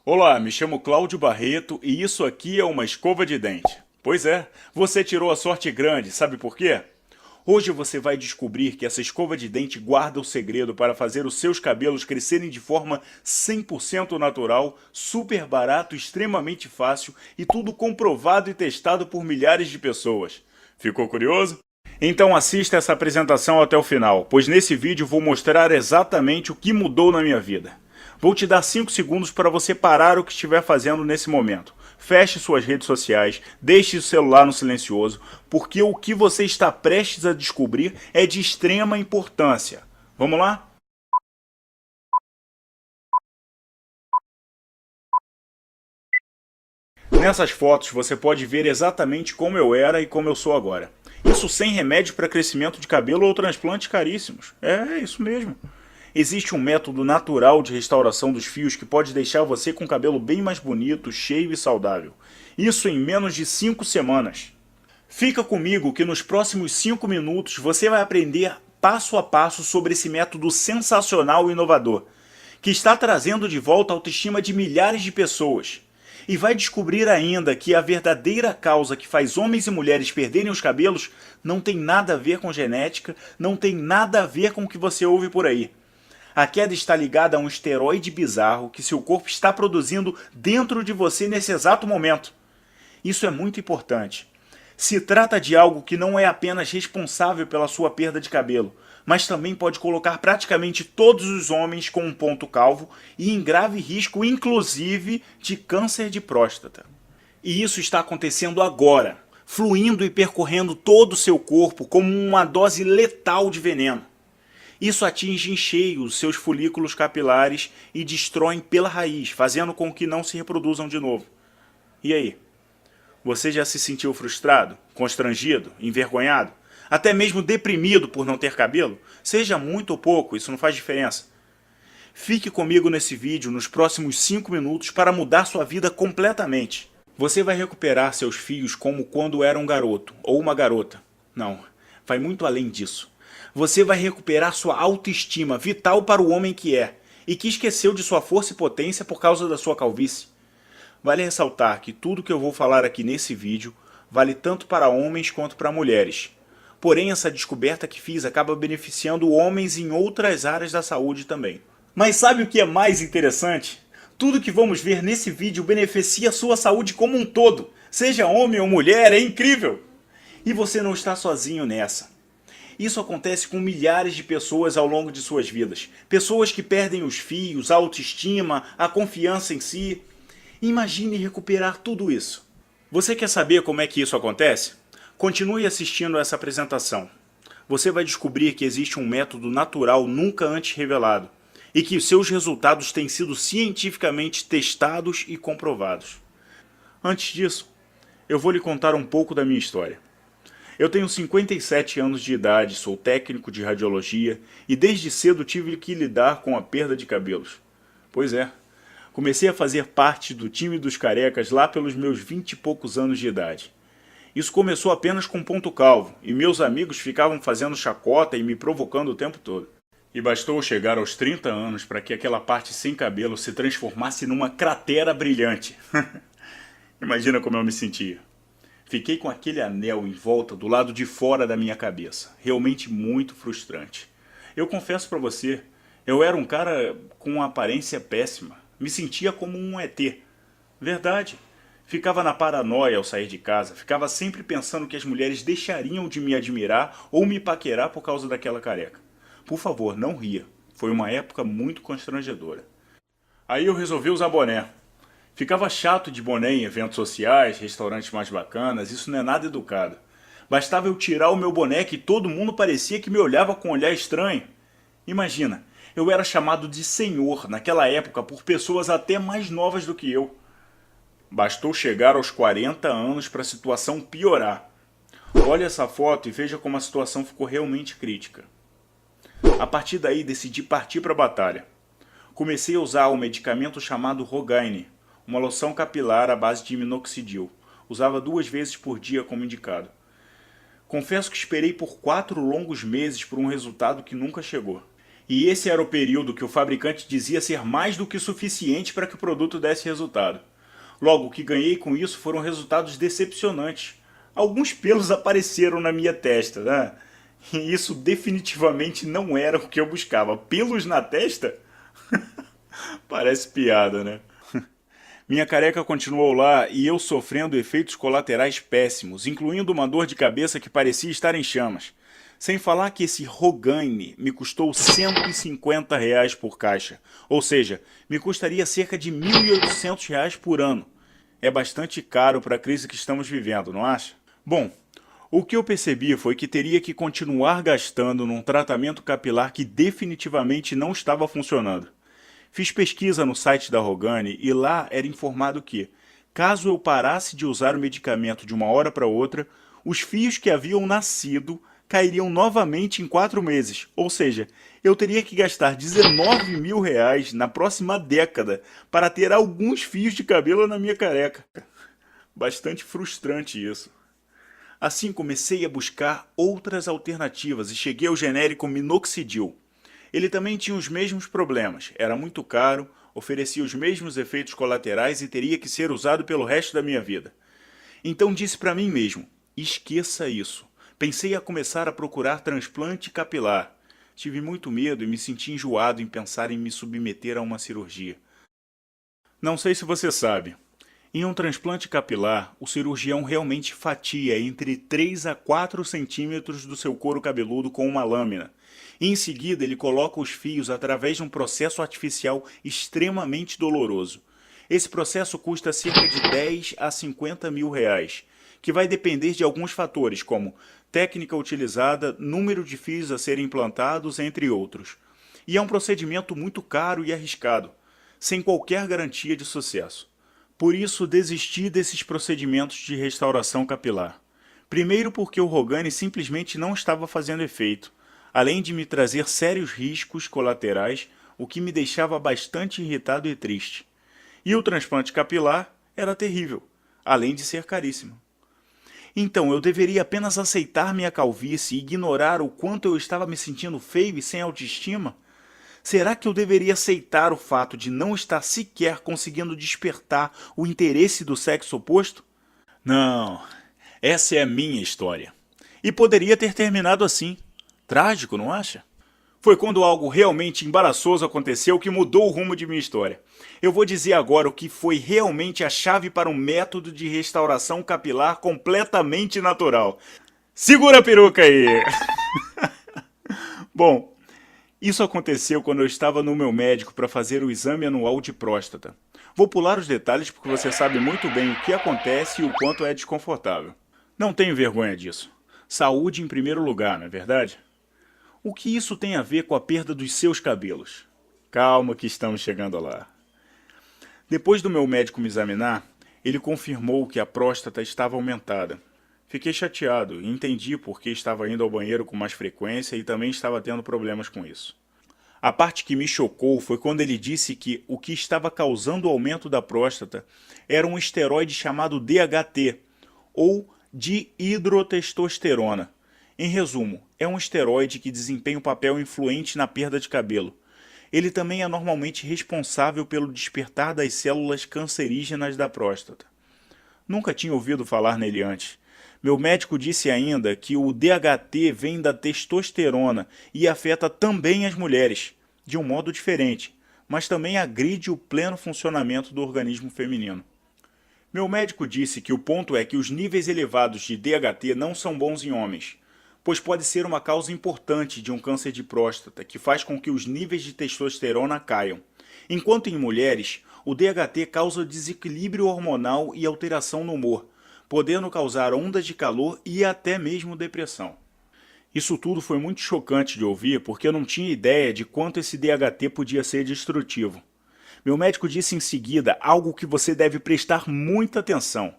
Olá, me chamo Cláudio Barreto e isso aqui é uma escova de dente. Pois é, você tirou a sorte grande, sabe por quê? Hoje você vai descobrir que essa escova de dente guarda o segredo para fazer os seus cabelos crescerem de forma 100% natural, super barato, extremamente fácil e tudo comprovado e testado por milhares de pessoas. Ficou curioso? Então assista essa apresentação até o final, pois nesse vídeo vou mostrar exatamente o que mudou na minha vida. Vou te dar 5 segundos para você parar o que estiver fazendo nesse momento. Feche suas redes sociais, deixe o celular no silencioso, porque o que você está prestes a descobrir é de extrema importância. Vamos lá? Nessas fotos você pode ver exatamente como eu era e como eu sou agora. Isso sem remédio para crescimento de cabelo ou transplantes caríssimos. É isso mesmo. Existe um método natural de restauração dos fios que pode deixar você com o cabelo bem mais bonito, cheio e saudável. Isso em menos de 5 semanas. Fica comigo que nos próximos 5 minutos você vai aprender passo a passo sobre esse método sensacional e inovador, que está trazendo de volta a autoestima de milhares de pessoas. E vai descobrir ainda que a verdadeira causa que faz homens e mulheres perderem os cabelos não tem nada a ver com genética, não tem nada a ver com o que você ouve por aí. A queda está ligada a um esteroide bizarro que seu corpo está produzindo dentro de você nesse exato momento. Isso é muito importante. Se trata de algo que não é apenas responsável pela sua perda de cabelo, mas também pode colocar praticamente todos os homens com um ponto calvo e em grave risco, inclusive, de câncer de próstata. E isso está acontecendo agora, fluindo e percorrendo todo o seu corpo como uma dose letal de veneno. Isso atinge em cheio os seus folículos capilares e destrói pela raiz, fazendo com que não se reproduzam de novo. E aí? Você já se sentiu frustrado, constrangido, envergonhado, até mesmo deprimido por não ter cabelo? Seja muito ou pouco, isso não faz diferença. Fique comigo nesse vídeo nos próximos 5 minutos para mudar sua vida completamente. Você vai recuperar seus fios como quando era um garoto ou uma garota. Não, vai muito além disso. Você vai recuperar sua autoestima, vital para o homem que é, e que esqueceu de sua força e potência por causa da sua calvície. Vale ressaltar que tudo que eu vou falar aqui nesse vídeo vale tanto para homens quanto para mulheres. Porém, essa descoberta que fiz acaba beneficiando homens em outras áreas da saúde também. Mas sabe o que é mais interessante? Tudo que vamos ver nesse vídeo beneficia a sua saúde como um todo, seja homem ou mulher, é incrível! E você não está sozinho nessa. Isso acontece com milhares de pessoas ao longo de suas vidas. Pessoas que perdem os fios, a autoestima, a confiança em si. Imagine recuperar tudo isso. Você quer saber como é que isso acontece? Continue assistindo essa apresentação. Você vai descobrir que existe um método natural nunca antes revelado e que os seus resultados têm sido cientificamente testados e comprovados. Antes disso, eu vou lhe contar um pouco da minha história. Eu tenho 57 anos de idade, sou técnico de radiologia e desde cedo tive que lidar com a perda de cabelos. Pois é, comecei a fazer parte do time dos carecas lá pelos meus 20 e poucos anos de idade. Isso começou apenas com ponto calvo e meus amigos ficavam fazendo chacota e me provocando o tempo todo. E bastou chegar aos 30 anos para que aquela parte sem cabelo se transformasse numa cratera brilhante. Imagina como eu me sentia. Fiquei com aquele anel em volta do lado de fora da minha cabeça. Realmente muito frustrante. Eu confesso pra você, eu era um cara com uma aparência péssima. Me sentia como um ET. Verdade. Ficava na paranoia ao sair de casa. Ficava sempre pensando que as mulheres deixariam de me admirar ou me paquerar por causa daquela careca. Por favor, não ria. Foi uma época muito constrangedora. Aí eu resolvi usar boné. Ficava chato de boné em eventos sociais, restaurantes mais bacanas, isso não é nada educado. Bastava eu tirar o meu boné que todo mundo parecia que me olhava com um olhar estranho. Imagina, eu era chamado de senhor naquela época por pessoas até mais novas do que eu. Bastou chegar aos 40 anos para a situação piorar. Olha essa foto e veja como a situação ficou realmente crítica. A partir daí decidi partir para a batalha. Comecei a usar o medicamento chamado Rogaine, uma loção capilar à base de minoxidil. Usava 2 vezes por dia como indicado. Confesso que esperei por 4 longos meses por um resultado que nunca chegou. E esse era o período que o fabricante dizia ser mais do que suficiente para que o produto desse resultado. Logo, o que ganhei com isso foram resultados decepcionantes. Alguns pelos apareceram na minha testa, né? E isso definitivamente não era o que eu buscava. Pelos na testa? Parece piada, né? Minha careca continuou lá e eu sofrendo efeitos colaterais péssimos, incluindo uma dor de cabeça que parecia estar em chamas. Sem falar que esse Rogaine me custou R$ 150 por caixa, ou seja, me custaria cerca de R$ 1.800 por ano. É bastante caro para a crise que estamos vivendo, não acha? Bom, o que eu percebi foi que teria que continuar gastando num tratamento capilar que definitivamente não estava funcionando. Fiz pesquisa no site da Rogane e lá era informado que, caso eu parasse de usar o medicamento de uma hora para outra, os fios que haviam nascido cairiam novamente em 4 meses. Ou seja, eu teria que gastar R$ 19.000 na próxima década para ter alguns fios de cabelo na minha careca. Bastante frustrante isso. Assim comecei a buscar outras alternativas e cheguei ao genérico minoxidil. Ele também tinha os mesmos problemas, era muito caro, oferecia os mesmos efeitos colaterais e teria que ser usado pelo resto da minha vida. Então disse para mim mesmo, esqueça isso. Pensei a começar a procurar transplante capilar. Tive muito medo e me senti enjoado em pensar em me submeter a uma cirurgia. Não sei se você sabe, em um transplante capilar, o cirurgião realmente fatia entre 3 a 4 centímetros do seu couro cabeludo com uma lâmina. E em seguida ele coloca os fios através de um processo artificial extremamente doloroso. Esse processo custa cerca de 10 a 50 mil reais, que vai depender de alguns fatores como técnica utilizada, número de fios a serem implantados, entre outros. E é um procedimento muito caro e arriscado, sem qualquer garantia de sucesso. Por isso desisti desses procedimentos de restauração capilar. Primeiro porque o Rogaine simplesmente não estava fazendo efeito, além de me trazer sérios riscos colaterais, o que me deixava bastante irritado e triste. E o transplante capilar era terrível, além de ser caríssimo. Então eu deveria apenas aceitar minha calvície e ignorar o quanto eu estava me sentindo feio e sem autoestima? Será que eu deveria aceitar o fato de não estar sequer conseguindo despertar o interesse do sexo oposto? Não, essa é a minha história. E poderia ter terminado assim. Trágico, não acha? Foi quando algo realmente embaraçoso aconteceu que mudou o rumo de minha história. Eu vou dizer agora o que foi realmente a chave para um método de restauração capilar completamente natural. Segura a peruca aí! Bom, isso aconteceu quando eu estava no meu médico para fazer o exame anual de próstata. Vou pular os detalhes porque você sabe muito bem o que acontece e o quanto é desconfortável. Não tenho vergonha disso. Saúde em primeiro lugar, não é verdade? O que isso tem a ver com a perda dos seus cabelos? Calma que estamos chegando lá. Depois do meu médico me examinar, ele confirmou que a próstata estava aumentada. Fiquei chateado e entendi por que estava indo ao banheiro com mais frequência e também estava tendo problemas com isso. A parte que me chocou foi quando ele disse que o que estava causando o aumento da próstata era um esteroide chamado DHT, ou dihidrotestosterona. Em resumo, é um esteroide que desempenha um papel influente na perda de cabelo. Ele também é normalmente responsável pelo despertar das células cancerígenas da próstata. Nunca tinha ouvido falar nele antes. Meu médico disse ainda que o DHT vem da testosterona e afeta também as mulheres, de um modo diferente, mas também agride o pleno funcionamento do organismo feminino. Meu médico disse que o ponto é que os níveis elevados de DHT não são bons em homens, pois pode ser uma causa importante de um câncer de próstata, que faz com que os níveis de testosterona caiam. Enquanto em mulheres, o DHT causa desequilíbrio hormonal e alteração no humor, podendo causar ondas de calor e até mesmo depressão. Isso tudo foi muito chocante de ouvir, porque eu não tinha ideia de quanto esse DHT podia ser destrutivo. Meu médico disse em seguida algo que você deve prestar muita atenção.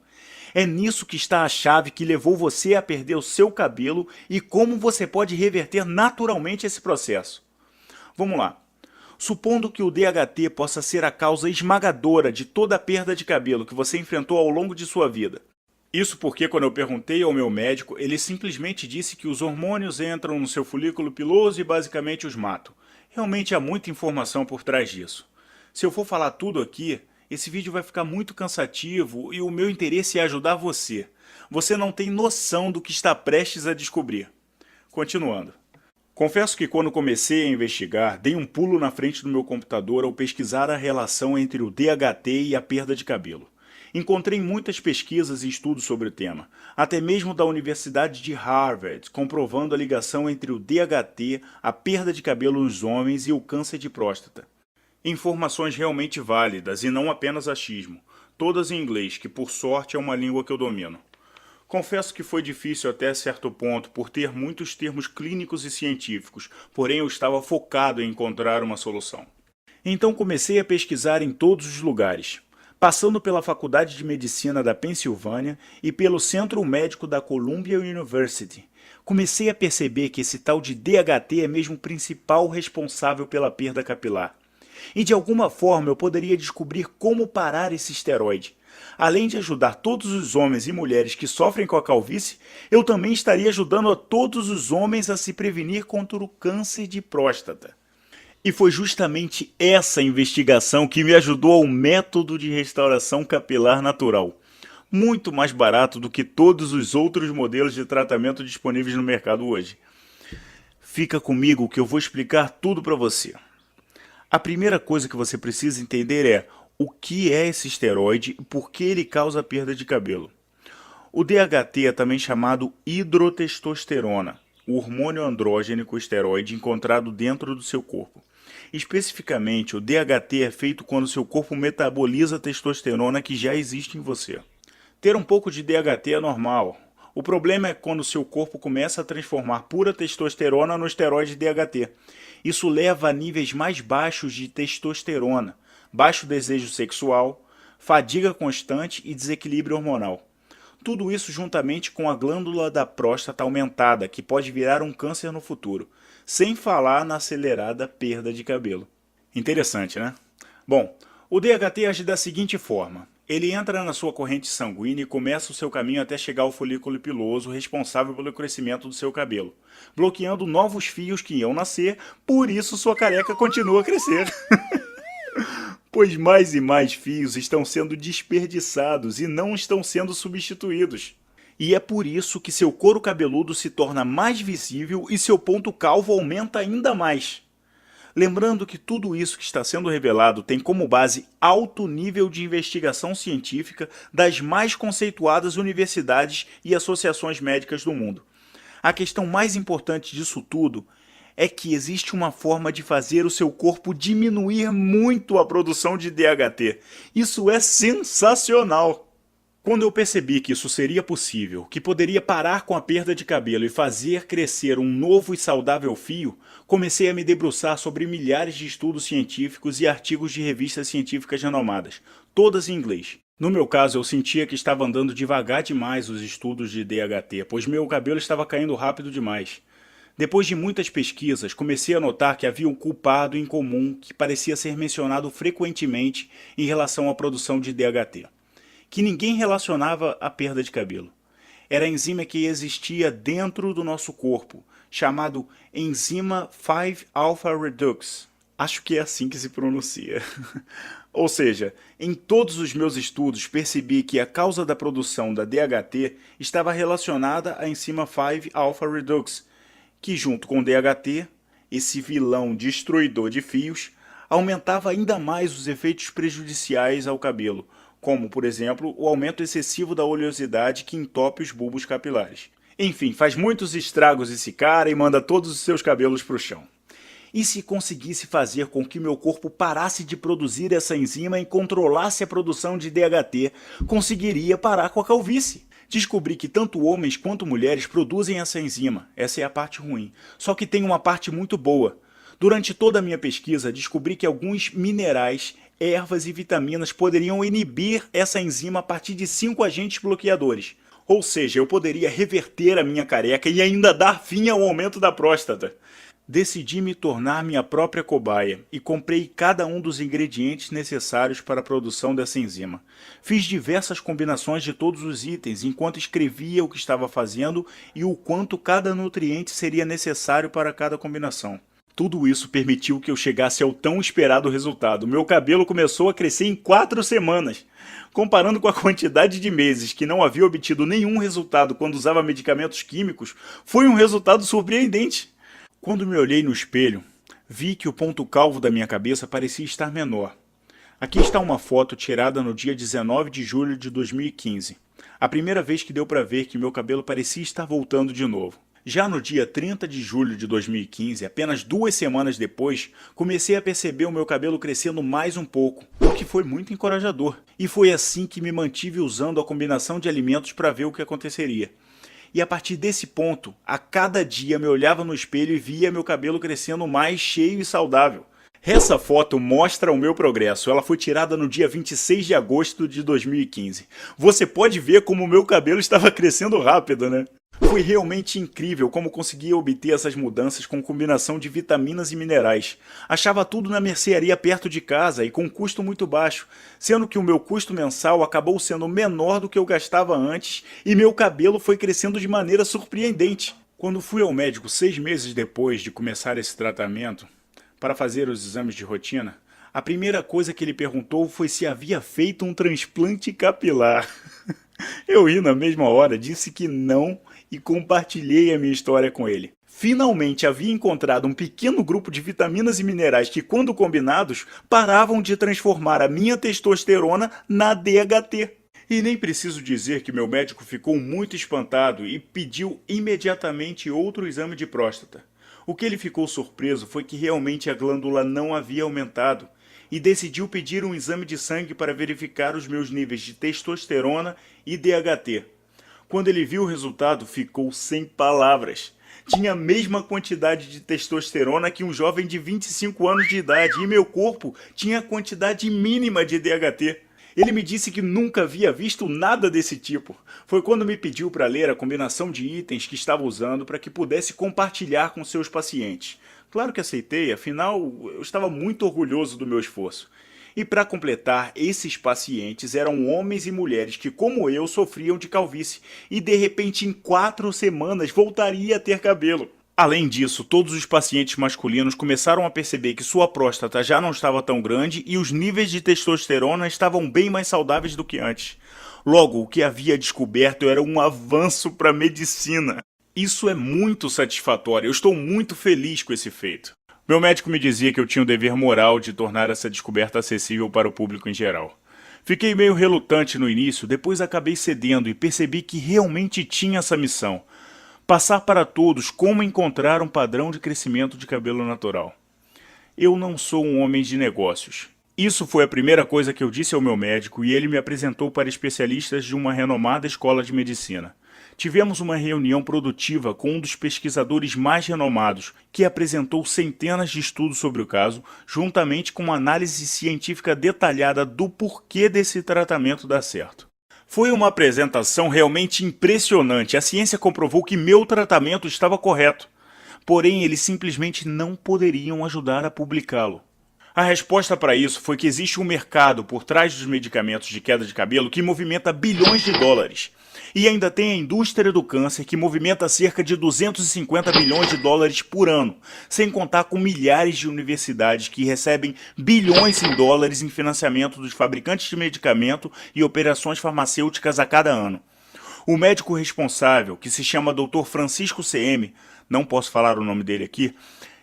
É nisso que está a chave que levou você a perder o seu cabelo e como você pode reverter naturalmente esse processo. Vamos lá. Supondo que o DHT possa ser a causa esmagadora de toda a perda de cabelo que você enfrentou ao longo de sua vida. Isso porque quando eu perguntei ao meu médico, ele simplesmente disse que os hormônios entram no seu folículo piloso e basicamente os matam. Realmente há muita informação por trás disso. Se eu for falar tudo aqui, esse vídeo vai ficar muito cansativo e o meu interesse é ajudar você. Você não tem noção do que está prestes a descobrir. Continuando. Confesso que quando comecei a investigar, dei um pulo na frente do meu computador ao pesquisar a relação entre o DHT e a perda de cabelo. Encontrei muitas pesquisas e estudos sobre o tema, até mesmo da Universidade de Harvard, comprovando a ligação entre o DHT, a perda de cabelo nos homens e o câncer de próstata. Informações realmente válidas e não apenas achismo, todas em inglês, que por sorte é uma língua que eu domino. Confesso que foi difícil até certo ponto por ter muitos termos clínicos e científicos, porém eu estava focado em encontrar uma solução. Então comecei a pesquisar em todos os lugares, passando pela Faculdade de Medicina da Pensilvânia e pelo Centro Médico da Columbia University. Comecei a perceber que esse tal de DHT é mesmo o principal responsável pela perda capilar. E de alguma forma eu poderia descobrir como parar esse esteroide. Além de ajudar todos os homens e mulheres que sofrem com a calvície, eu também estaria ajudando a todos os homens a se prevenir contra o câncer de próstata. E foi justamente essa investigação que me ajudou ao método de restauração capilar natural. Muito mais barato do que todos os outros modelos de tratamento disponíveis no mercado hoje. Fica comigo que eu vou explicar tudo para você. A primeira coisa que você precisa entender é o que é esse esteroide e por que ele causa perda de cabelo. O DHT é também chamado hidrotestosterona, o hormônio androgênico esteroide encontrado dentro do seu corpo. Especificamente, o DHT é feito quando seu corpo metaboliza a testosterona que já existe em você. Ter um pouco de DHT é normal. O problema é quando seu corpo começa a transformar pura testosterona no esteroide DHT. Isso leva a níveis mais baixos de testosterona, baixo desejo sexual, fadiga constante e desequilíbrio hormonal. Tudo isso juntamente com a glândula da próstata aumentada, que pode virar um câncer no futuro, sem falar na acelerada perda de cabelo. Interessante, né? Bom, o DHT age da seguinte forma. Ele entra na sua corrente sanguínea e começa o seu caminho até chegar ao folículo piloso, responsável pelo crescimento do seu cabelo, bloqueando novos fios que iam nascer, por isso sua careca continua a crescer. Pois mais e mais fios estão sendo desperdiçados e não estão sendo substituídos. E é por isso que seu couro cabeludo se torna mais visível e seu ponto calvo aumenta ainda mais. Lembrando que tudo isso que está sendo revelado tem como base alto nível de investigação científica das mais conceituadas universidades e associações médicas do mundo. A questão mais importante disso tudo é que existe uma forma de fazer o seu corpo diminuir muito a produção de DHT. Isso é sensacional! Quando eu percebi que isso seria possível, que poderia parar com a perda de cabelo e fazer crescer um novo e saudável fio, comecei a me debruçar sobre milhares de estudos científicos e artigos de revistas científicas renomadas, todas em inglês. No meu caso, eu sentia que estava andando devagar demais os estudos de DHT, pois meu cabelo estava caindo rápido demais. Depois de muitas pesquisas, comecei a notar que havia um culpado em comum que parecia ser mencionado frequentemente em relação à produção de DHT, que ninguém relacionava à perda de cabelo. Era a enzima que existia dentro do nosso corpo, chamado enzima 5-alpha-redox. Acho que é assim que se pronuncia. Ou seja, em todos os meus estudos percebi que a causa da produção da DHT estava relacionada à enzima 5-alpha-redox, que junto com o DHT, esse vilão destruidor de fios, aumentava ainda mais os efeitos prejudiciais ao cabelo, como, por exemplo, o aumento excessivo da oleosidade que entope os bulbos capilares. Enfim, faz muitos estragos esse cara e manda todos os seus cabelos para o chão. E se conseguisse fazer com que meu corpo parasse de produzir essa enzima e controlasse a produção de DHT, conseguiria parar com a calvície. Descobri que tanto homens quanto mulheres produzem essa enzima, essa é a parte ruim, só que tem uma parte muito boa. Durante toda a minha pesquisa, descobri que alguns minerais, ervas e vitaminas poderiam inibir essa enzima a partir de 5 agentes bloqueadores. Ou seja, eu poderia reverter a minha careca e ainda dar fim ao aumento da próstata. Decidi me tornar minha própria cobaia e comprei cada um dos ingredientes necessários para a produção dessa enzima. Fiz diversas combinações de todos os itens enquanto escrevia o que estava fazendo e o quanto cada nutriente seria necessário para cada combinação. Tudo isso permitiu que eu chegasse ao tão esperado resultado. Meu cabelo começou a crescer em 4 semanas. Comparando com a quantidade de meses que não havia obtido nenhum resultado quando usava medicamentos químicos, foi um resultado surpreendente. Quando me olhei no espelho, vi que o ponto calvo da minha cabeça parecia estar menor. Aqui está uma foto tirada no dia 19 de julho de 2015. A primeira vez que deu para ver que meu cabelo parecia estar voltando de novo. Já no dia 30 de julho de 2015, apenas 2 semanas depois, comecei a perceber o meu cabelo crescendo mais um pouco, o que foi muito encorajador. E foi assim que me mantive usando a combinação de alimentos para ver o que aconteceria. E a partir desse ponto, a cada dia me olhava no espelho e via meu cabelo crescendo mais cheio e saudável. Essa foto mostra o meu progresso. Ela foi tirada no dia 26 de agosto de 2015. Você pode ver como o meu cabelo estava crescendo rápido, né? Foi realmente incrível como conseguia obter essas mudanças com combinação de vitaminas e minerais. Achava tudo na mercearia perto de casa e com custo muito baixo, sendo que o meu custo mensal acabou sendo menor do que eu gastava antes e meu cabelo foi crescendo de maneira surpreendente. Quando fui ao médico 6 meses depois de começar esse tratamento, para fazer os exames de rotina, a primeira coisa que ele perguntou foi se havia feito um transplante capilar. Eu ri na mesma hora, disse que não e compartilhei a minha história com ele. Finalmente havia encontrado um pequeno grupo de vitaminas e minerais que, quando combinados, paravam de transformar a minha testosterona na DHT. E nem preciso dizer que meu médico ficou muito espantado e pediu imediatamente outro exame de próstata. O que ele ficou surpreso foi que realmente a glândula não havia aumentado e decidiu pedir um exame de sangue para verificar os meus níveis de testosterona e DHT. Quando ele viu o resultado, ficou sem palavras. Tinha a mesma quantidade de testosterona que um jovem de 25 anos de idade e meu corpo tinha a quantidade mínima de DHT. Ele me disse que nunca havia visto nada desse tipo. Foi quando me pediu para ler a combinação de itens que estava usando para que pudesse compartilhar com seus pacientes. Claro que aceitei, afinal eu estava muito orgulhoso do meu esforço. E para completar, esses pacientes eram homens e mulheres que, como eu, sofriam de calvície e de repente em 4 semanas voltaria a ter cabelo. Além disso, todos os pacientes masculinos começaram a perceber que sua próstata já não estava tão grande e os níveis de testosterona estavam bem mais saudáveis do que antes. Logo, o que havia descoberto era um avanço para a medicina. Isso é muito satisfatório, eu estou muito feliz com esse feito. Meu médico me dizia que eu tinha o dever moral de tornar essa descoberta acessível para o público em geral. Fiquei meio relutante no início, depois acabei cedendo e percebi que realmente tinha essa missão. Passar para todos como encontrar um padrão de crescimento de cabelo natural. Eu não sou um homem de negócios. Isso foi a primeira coisa que eu disse ao meu médico e ele me apresentou para especialistas de uma renomada escola de medicina. Tivemos uma reunião produtiva com um dos pesquisadores mais renomados, que apresentou centenas de estudos sobre o caso, juntamente com uma análise científica detalhada do porquê desse tratamento dar certo. Foi uma apresentação realmente impressionante. A ciência comprovou que meu tratamento estava correto. Porém, eles simplesmente não poderiam ajudar a publicá-lo. A resposta para isso foi que existe um mercado por trás dos medicamentos de queda de cabelo que movimenta bilhões de dólares. E ainda tem a indústria do câncer que movimenta cerca de 250 bilhões de dólares por ano, sem contar com milhares de universidades que recebem bilhões em dólares em financiamento dos fabricantes de medicamento e operações farmacêuticas a cada ano. O médico responsável, que se chama Dr. Francisco CM, não posso falar o nome dele aqui,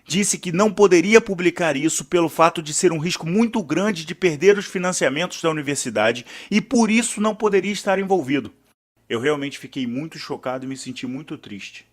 disse que não poderia publicar isso pelo fato de ser um risco muito grande de perder os financiamentos da universidade e por isso não poderia estar envolvido. Eu realmente fiquei muito chocado e me senti muito triste.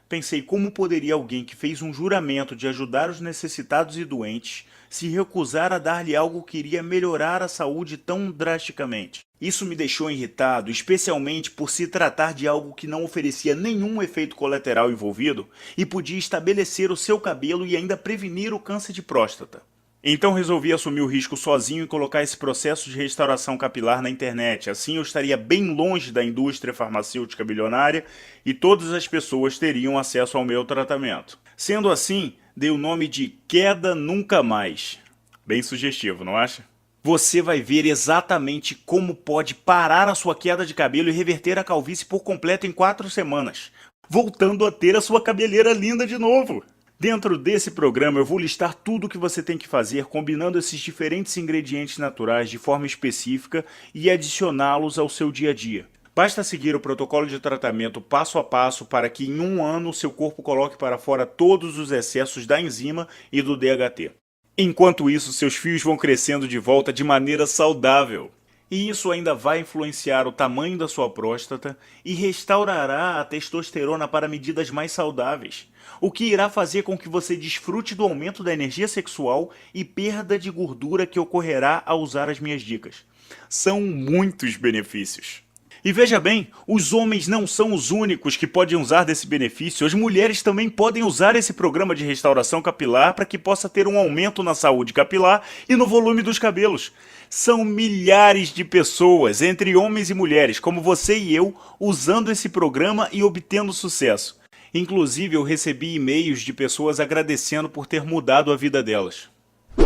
Pensei como poderia alguém que fez um juramento de ajudar os necessitados e doentes se recusar a dar-lhe algo que iria melhorar a saúde tão drasticamente. Isso me deixou irritado, especialmente por se tratar de algo que não oferecia nenhum efeito colateral envolvido e podia estabelecer o seu cabelo e ainda prevenir o câncer de próstata. Então resolvi assumir o risco sozinho e colocar esse processo de restauração capilar na internet. Assim eu estaria bem longe da indústria farmacêutica bilionária e todas as pessoas teriam acesso ao meu tratamento. Sendo assim, dei o nome de Queda Nunca Mais. Bem sugestivo, não acha? Você vai ver exatamente como pode parar a sua queda de cabelo e reverter a calvície por completo em 4 semanas, voltando a ter a sua cabeleira linda de novo. Dentro desse programa eu vou listar tudo o que você tem que fazer combinando esses diferentes ingredientes naturais de forma específica e adicioná-los ao seu dia a dia. Basta seguir o protocolo de tratamento passo a passo para que em um ano seu corpo coloque para fora todos os excessos da enzima e do DHT. Enquanto isso, seus fios vão crescendo de volta de maneira saudável. E isso ainda vai influenciar o tamanho da sua próstata e restaurará a testosterona para medidas mais saudáveis, o que irá fazer com que você desfrute do aumento da energia sexual e perda de gordura que ocorrerá ao usar as minhas dicas. São muitos benefícios. E veja bem, os homens não são os únicos que podem usar desse benefício, as mulheres também podem usar esse programa de restauração capilar para que possa ter um aumento na saúde capilar e no volume dos cabelos. São milhares de pessoas, entre homens e mulheres, como você e eu, usando esse programa e obtendo sucesso. Inclusive, eu recebi e-mails de pessoas agradecendo por ter mudado a vida delas.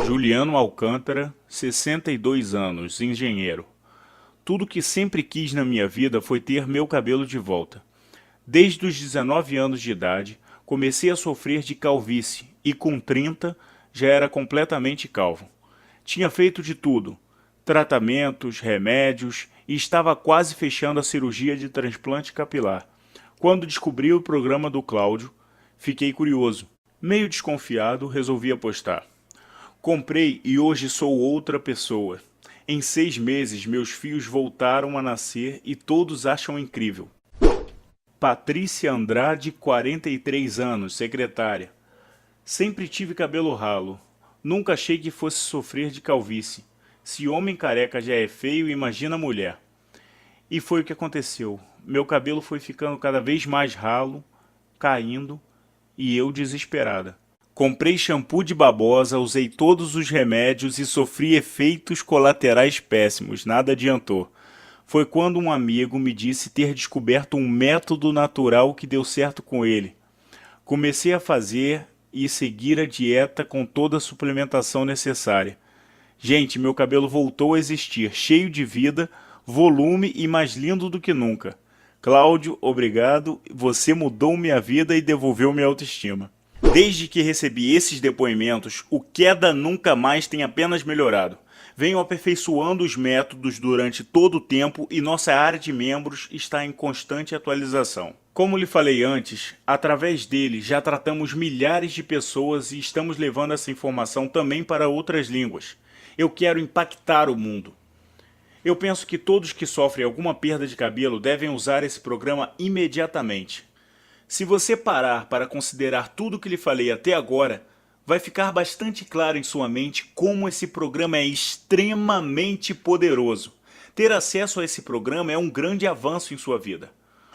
Juliano Alcântara, 62 anos, engenheiro. Tudo que sempre quis na minha vida foi ter meu cabelo de volta. Desde os 19 anos de idade, comecei a sofrer de calvície e com 30 já era completamente calvo. Tinha feito de tudo, tratamentos, remédios e estava quase fechando a cirurgia de transplante capilar. Quando descobri o programa do Cláudio, fiquei curioso. Meio desconfiado, resolvi apostar. Comprei e hoje sou outra pessoa. Em 6 meses, meus fios voltaram a nascer e todos acham incrível. Patrícia Andrade, 43 anos, secretária. Sempre tive cabelo ralo. Nunca achei que fosse sofrer de calvície. Se homem careca já é feio, imagina mulher. E foi o que aconteceu. Meu cabelo foi ficando cada vez mais ralo, caindo, e eu desesperada. Comprei shampoo de babosa, usei todos os remédios e sofri efeitos colaterais péssimos, nada adiantou. Foi quando um amigo me disse ter descoberto um método natural que deu certo com ele. Comecei a fazer e seguir a dieta com toda a suplementação necessária. Gente, meu cabelo voltou a existir, cheio de vida, volume e mais lindo do que nunca. Cláudio, obrigado, você mudou minha vida e devolveu minha autoestima. Desde que recebi esses depoimentos, o Queda Nunca Mais tem apenas melhorado. Venho aperfeiçoando os métodos durante todo o tempo e nossa área de membros está em constante atualização. Como lhe falei antes, através dele já tratamos milhares de pessoas e estamos levando essa informação também para outras línguas. Eu quero impactar o mundo. Eu penso que todos que sofrem alguma perda de cabelo devem usar esse programa imediatamente. Se você parar para considerar tudo o que lhe falei até agora, vai ficar bastante claro em sua mente como esse programa é extremamente poderoso. Ter acesso a esse programa é um grande avanço em sua vida.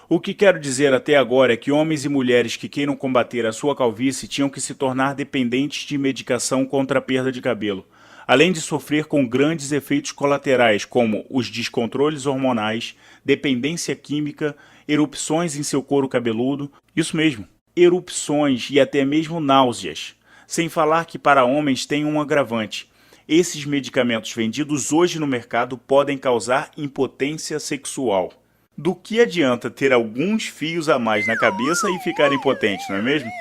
O que quero dizer até agora é que homens e mulheres que queiram combater a sua calvície tinham que se tornar dependentes de medicação contra a perda de cabelo, além de sofrer com grandes efeitos colaterais como os descontroles hormonais, dependência química, erupções em seu couro cabeludo, isso mesmo, erupções e até mesmo náuseas. Sem falar que para homens tem um agravante. Esses medicamentos vendidos hoje no mercado podem causar impotência sexual. Do que adianta ter alguns fios a mais na cabeça e ficar impotente, não é mesmo?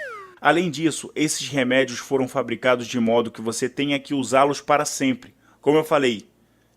Além disso, esses remédios foram fabricados de modo que você tenha que usá-los para sempre. Como eu falei,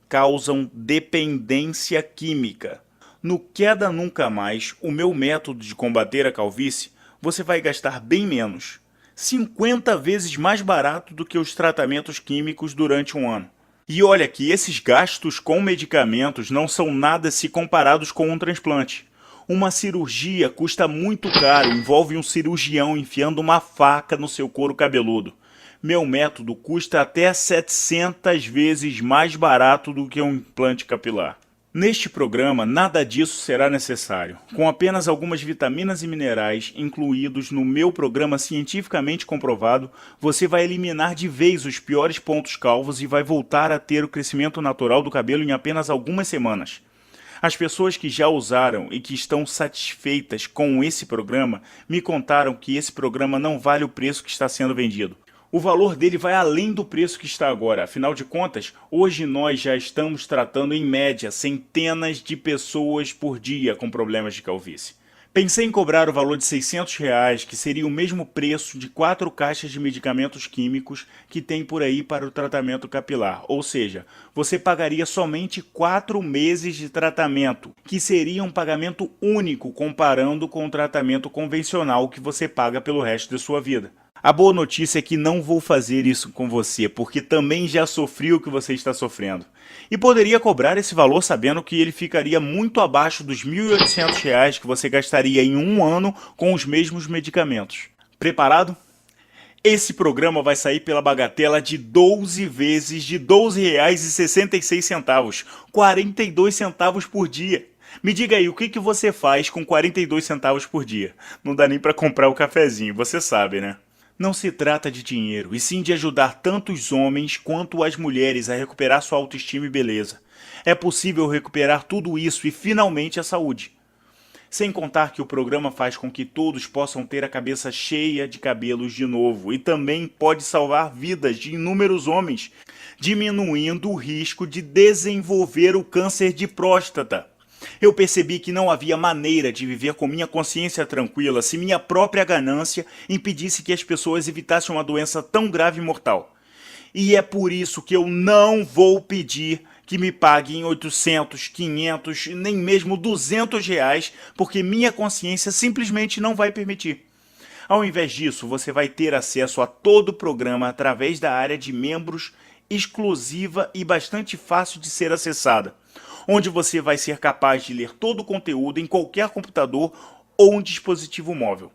causam dependência química. No Queda Nunca Mais, o meu método de combater a calvície, você vai gastar bem menos. 50 vezes mais barato do que os tratamentos químicos durante um ano. E olha que esses gastos com medicamentos não são nada se comparados com um transplante. Uma cirurgia custa muito caro, envolve um cirurgião enfiando uma faca no seu couro cabeludo. Meu método custa até 700 vezes mais barato do que um implante capilar. Neste programa, nada disso será necessário. Com apenas algumas vitaminas e minerais incluídos no meu programa cientificamente comprovado, você vai eliminar de vez os piores pontos calvos e vai voltar a ter o crescimento natural do cabelo em apenas algumas semanas. As pessoas que já usaram e que estão satisfeitas com esse programa me contaram que esse programa não vale o preço que está sendo vendido. O valor dele vai além do preço que está agora. Afinal de contas, hoje nós já estamos tratando em média centenas de pessoas por dia com problemas de calvície. Pensei em cobrar o valor de R$ 600, que seria o mesmo preço de 4 caixas de medicamentos químicos que tem por aí para o tratamento capilar. Ou seja, você pagaria somente 4 meses de tratamento, que seria um pagamento único comparando com o tratamento convencional que você paga pelo resto de sua vida. A boa notícia é que não vou fazer isso com você, porque também já sofri o que você está sofrendo. E poderia cobrar esse valor sabendo que ele ficaria muito abaixo dos R$ 1.800 que você gastaria em um ano com os mesmos medicamentos. Preparado? Esse programa vai sair pela bagatela de 12 vezes de R$ 12,66, 42 centavos por dia. Me diga aí, o que você faz com 42 centavos por dia? Não dá nem para comprar o cafezinho, você sabe, né? Não se trata de dinheiro, e sim de ajudar tanto os homens quanto as mulheres a recuperar sua autoestima e beleza. É possível recuperar tudo isso e finalmente a saúde. Sem contar que o programa faz com que todos possam ter a cabeça cheia de cabelos de novo e também pode salvar vidas de inúmeros homens, diminuindo o risco de desenvolver o câncer de próstata. Eu percebi que não havia maneira de viver com minha consciência tranquila se minha própria ganância impedisse que as pessoas evitassem uma doença tão grave e mortal. E é por isso que eu não vou pedir que me paguem 800, 500, nem mesmo R$ 200, porque minha consciência simplesmente não vai permitir. Ao invés disso, você vai ter acesso a todo o programa através da área de membros exclusiva e bastante fácil de ser acessada, onde você vai ser capaz de ler todo o conteúdo em qualquer computador ou um dispositivo móvel.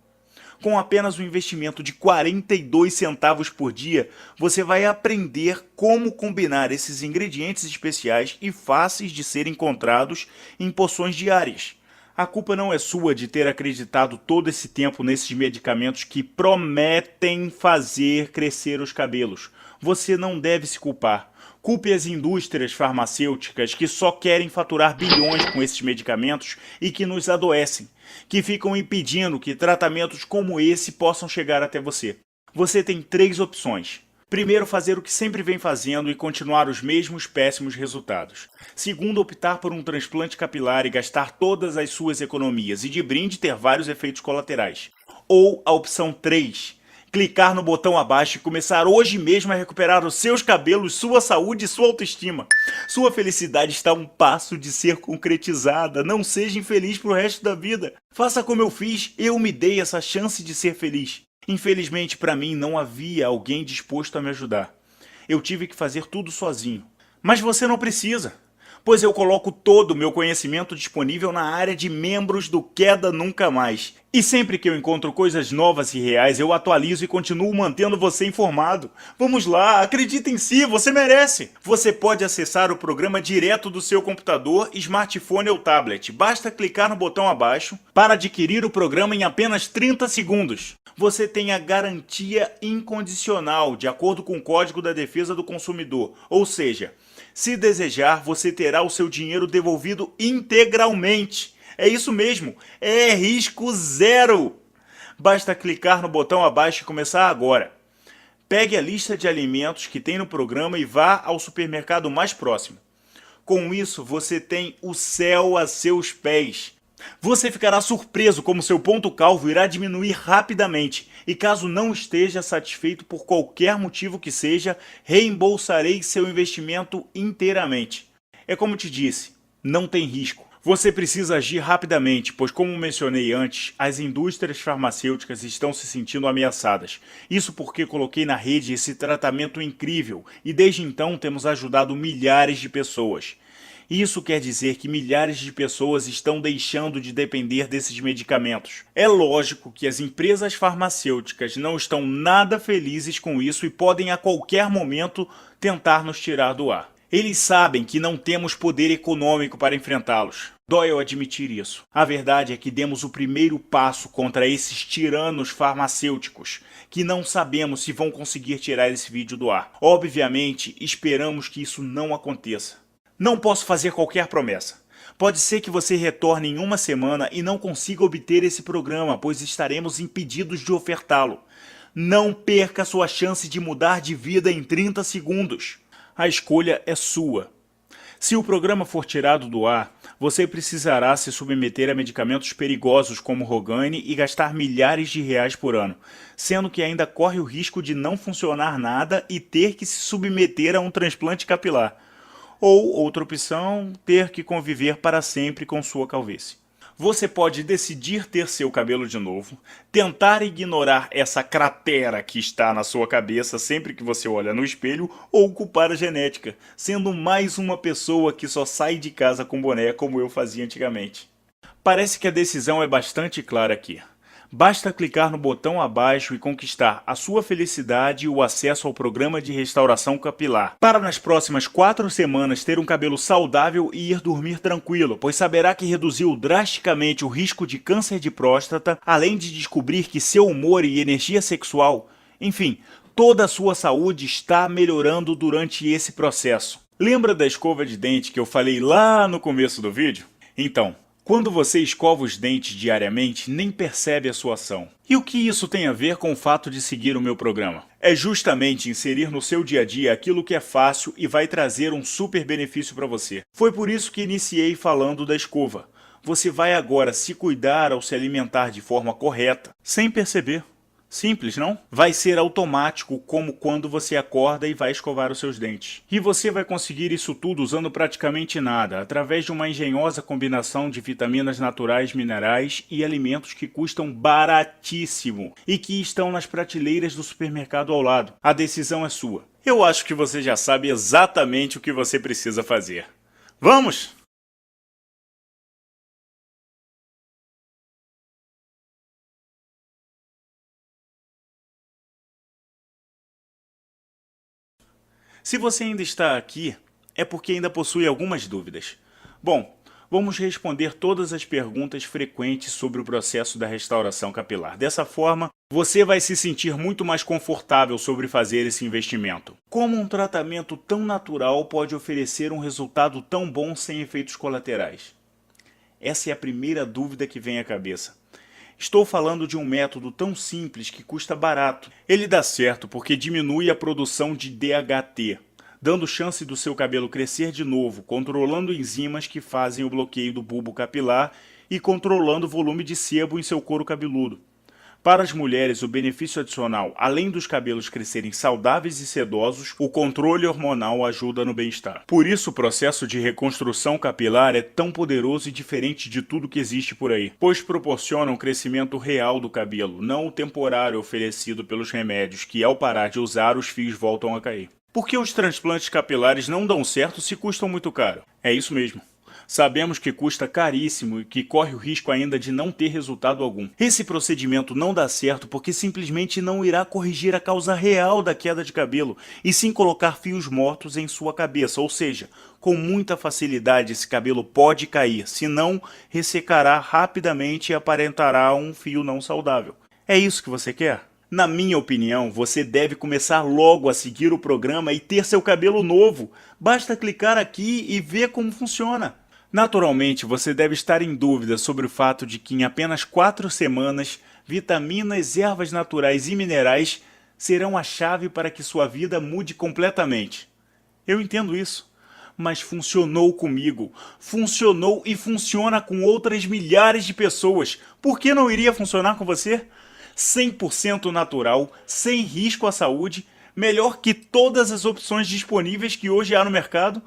Com apenas um investimento de 42 centavos por dia, você vai aprender como combinar esses ingredientes especiais e fáceis de serem encontrados em poções diárias. A culpa não é sua de ter acreditado todo esse tempo nesses medicamentos que prometem fazer crescer os cabelos. Você não deve se culpar. Culpe as indústrias farmacêuticas que só querem faturar bilhões com esses medicamentos e que nos adoecem, que ficam impedindo que tratamentos como esse possam chegar até você. Você tem 3 opções. Primeiro, fazer o que sempre vem fazendo e continuar os mesmos péssimos resultados. Segundo, optar por um transplante capilar e gastar todas as suas economias e de brinde ter vários efeitos colaterais. Ou a opção 3, clicar no botão abaixo e começar hoje mesmo a recuperar os seus cabelos, sua saúde e sua autoestima. Sua felicidade está a um passo de ser concretizada. Não seja infeliz pro resto da vida. Faça como eu fiz, eu me dei essa chance de ser feliz. Infelizmente para mim não havia alguém disposto a me ajudar. Eu tive que fazer tudo sozinho. Mas você não precisa, pois eu coloco todo o meu conhecimento disponível na área de membros do Queda Nunca Mais. E sempre que eu encontro coisas novas e reais, eu atualizo e continuo mantendo você informado. Vamos lá, acredita em si, você merece! Você pode acessar o programa direto do seu computador, smartphone ou tablet. Basta clicar no botão abaixo para adquirir o programa em apenas 30 segundos. Você tem a garantia incondicional, de acordo com o Código da Defesa do Consumidor. Ou seja, se desejar, você terá o seu dinheiro devolvido integralmente. É isso mesmo, é risco zero. Basta clicar no botão abaixo e começar agora. Pegue a lista de alimentos que tem no programa e vá ao supermercado mais próximo. Com isso, você tem o céu a seus pés. Você ficará surpreso como seu ponto calvo irá diminuir rapidamente. E caso não esteja satisfeito por qualquer motivo que seja, reembolsarei seu investimento inteiramente. É como te disse, não tem risco. Você precisa agir rapidamente, pois como mencionei antes, as indústrias farmacêuticas estão se sentindo ameaçadas. Isso porque coloquei na rede esse tratamento incrível e desde então temos ajudado milhares de pessoas. Isso quer dizer que milhares de pessoas estão deixando de depender desses medicamentos. É lógico que as empresas farmacêuticas não estão nada felizes com isso e podem a qualquer momento tentar nos tirar do ar. Eles sabem que não temos poder econômico para enfrentá-los. Dói eu admitir isso. A verdade é que demos o primeiro passo contra esses tiranos farmacêuticos, que não sabemos se vão conseguir tirar esse vídeo do ar. Obviamente, esperamos que isso não aconteça. Não posso fazer qualquer promessa. Pode ser que você retorne em uma semana e não consiga obter esse programa, pois estaremos impedidos de ofertá-lo. Não perca sua chance de mudar de vida em 30 segundos. A escolha é sua. Se o programa for tirado do ar, você precisará se submeter a medicamentos perigosos como Rogaine e gastar milhares de reais por ano, sendo que ainda corre o risco de não funcionar nada e ter que se submeter a um transplante capilar. Ou, outra opção, ter que conviver para sempre com sua calvície. Você pode decidir ter seu cabelo de novo, tentar ignorar essa cratera que está na sua cabeça sempre que você olha no espelho ou culpar a genética, sendo mais uma pessoa que só sai de casa com boné como eu fazia antigamente. Parece que a decisão é bastante clara aqui. Basta clicar no botão abaixo e conquistar a sua felicidade e o acesso ao programa de restauração capilar, para nas próximas 4 semanas ter um cabelo saudável e ir dormir tranquilo, pois saberá que reduziu drasticamente o risco de câncer de próstata, além de descobrir que seu humor e energia sexual, enfim, toda a sua saúde está melhorando durante esse processo. Lembra da escova de dente que eu falei lá no começo do vídeo? Então, quando você escova os dentes diariamente, nem percebe a sua ação. E o que isso tem a ver com o fato de seguir o meu programa? É justamente inserir no seu dia a dia aquilo que é fácil e vai trazer um super benefício para você. Foi por isso que iniciei falando da escova. Você vai agora se cuidar ao se alimentar de forma correta, sem perceber. Simples, não? Vai ser automático, como quando você acorda e vai escovar os seus dentes. E você vai conseguir isso tudo usando praticamente nada, através de uma engenhosa combinação de vitaminas naturais, minerais e alimentos que custam baratíssimo e que estão nas prateleiras do supermercado ao lado. A decisão é sua. Eu acho que você já sabe exatamente o que você precisa fazer. Vamos! Se você ainda está aqui, é porque ainda possui algumas dúvidas. Bom, vamos responder todas as perguntas frequentes sobre o processo da restauração capilar. Dessa forma, você vai se sentir muito mais confortável sobre fazer esse investimento. Como um tratamento tão natural pode oferecer um resultado tão bom sem efeitos colaterais? Essa é a primeira dúvida que vem à cabeça. Estou falando de um método tão simples que custa barato. Ele dá certo porque diminui a produção de DHT, dando chance do seu cabelo crescer de novo, controlando enzimas que fazem o bloqueio do bulbo capilar e controlando o volume de sebo em seu couro cabeludo. Para as mulheres, o benefício adicional, além dos cabelos crescerem saudáveis e sedosos, o controle hormonal ajuda no bem-estar. Por isso, o processo de reconstrução capilar é tão poderoso e diferente de tudo que existe por aí, pois proporciona um crescimento real do cabelo, não o temporário oferecido pelos remédios, que ao parar de usar, os fios voltam a cair. Por que os transplantes capilares não dão certo se custam muito caro? É isso mesmo. Sabemos que custa caríssimo e que corre o risco ainda de não ter resultado algum. Esse procedimento não dá certo porque simplesmente não irá corrigir a causa real da queda de cabelo, e sim colocar fios mortos em sua cabeça, ou seja, com muita facilidade esse cabelo pode cair, senão ressecará rapidamente e aparentará um fio não saudável. É isso que você quer? Na minha opinião, você deve começar logo a seguir o programa e ter seu cabelo novo. Basta clicar aqui e ver como funciona. Naturalmente, você deve estar em dúvida sobre o fato de que em apenas 4 semanas, vitaminas, ervas naturais e minerais serão a chave para que sua vida mude completamente. Eu entendo isso, mas funcionou comigo. Funcionou e funciona com outras milhares de pessoas. Por que não iria funcionar com você? 100% natural, sem risco à saúde, melhor que todas as opções disponíveis que hoje há no mercado.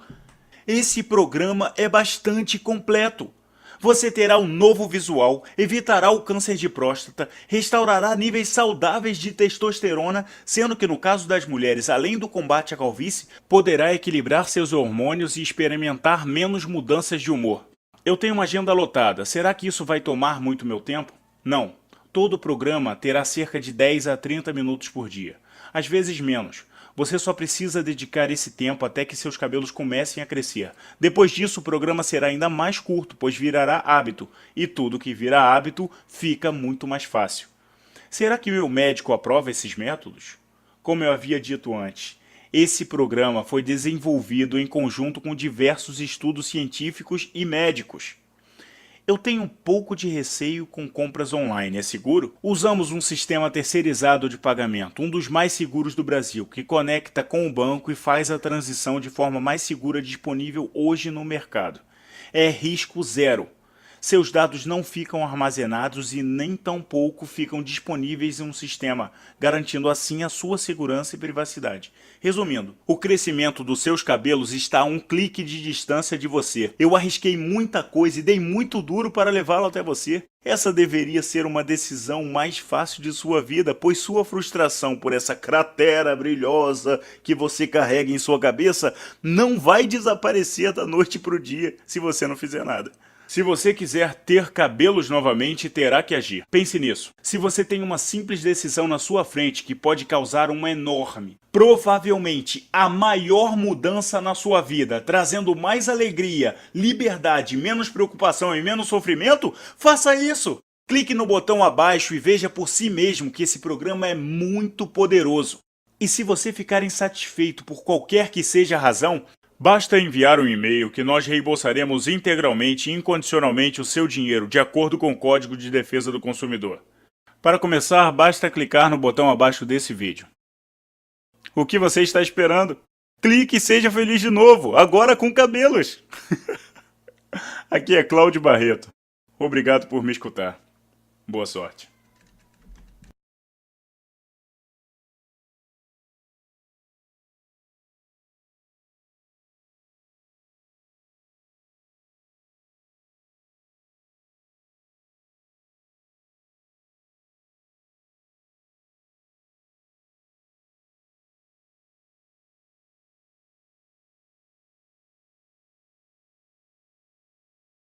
Esse programa é bastante completo. Você terá um novo visual, evitará o câncer de próstata, restaurará níveis saudáveis de testosterona, sendo que no caso das mulheres, além do combate à calvície, poderá equilibrar seus hormônios e experimentar menos mudanças de humor. Eu tenho uma agenda lotada, será que isso vai tomar muito meu tempo? Não. Todo o programa terá cerca de 10 a 30 minutos por dia, às vezes menos. Você só precisa dedicar esse tempo até que seus cabelos comecem a crescer. Depois disso, o programa será ainda mais curto, pois virará hábito. E tudo que vira hábito fica muito mais fácil. Será que meu médico aprova esses métodos? Como eu havia dito antes, esse programa foi desenvolvido em conjunto com diversos estudos científicos e médicos. Eu tenho um pouco de receio com compras online, é seguro? Usamos um sistema terceirizado de pagamento, um dos mais seguros do Brasil, que conecta com o banco e faz a transição de forma mais segura disponível hoje no mercado. É risco zero. Seus dados não ficam armazenados e nem tampouco ficam disponíveis em um sistema, garantindo assim a sua segurança e privacidade. Resumindo, o crescimento dos seus cabelos está a um clique de distância de você. Eu arrisquei muita coisa e dei muito duro para levá-lo até você. Essa deveria ser uma decisão mais fácil de sua vida, pois sua frustração por essa cratera brilhosa que você carrega em sua cabeça não vai desaparecer da noite para o dia se você não fizer nada. Se você quiser ter cabelos novamente, terá que agir. Pense nisso. Se você tem uma simples decisão na sua frente que pode causar uma enorme, provavelmente a maior mudança na sua vida, trazendo mais alegria, liberdade, menos preocupação e menos sofrimento, faça isso! Clique no botão abaixo e veja por si mesmo que esse programa é muito poderoso. E se você ficar insatisfeito por qualquer que seja a razão, basta enviar um e-mail que nós reembolsaremos integralmente e incondicionalmente o seu dinheiro, de acordo com o Código de Defesa do Consumidor. Para começar, basta clicar no botão abaixo desse vídeo. O que você está esperando? Clique e seja feliz de novo, agora com cabelos! Aqui é Cláudio Barreto. Obrigado por me escutar. Boa sorte.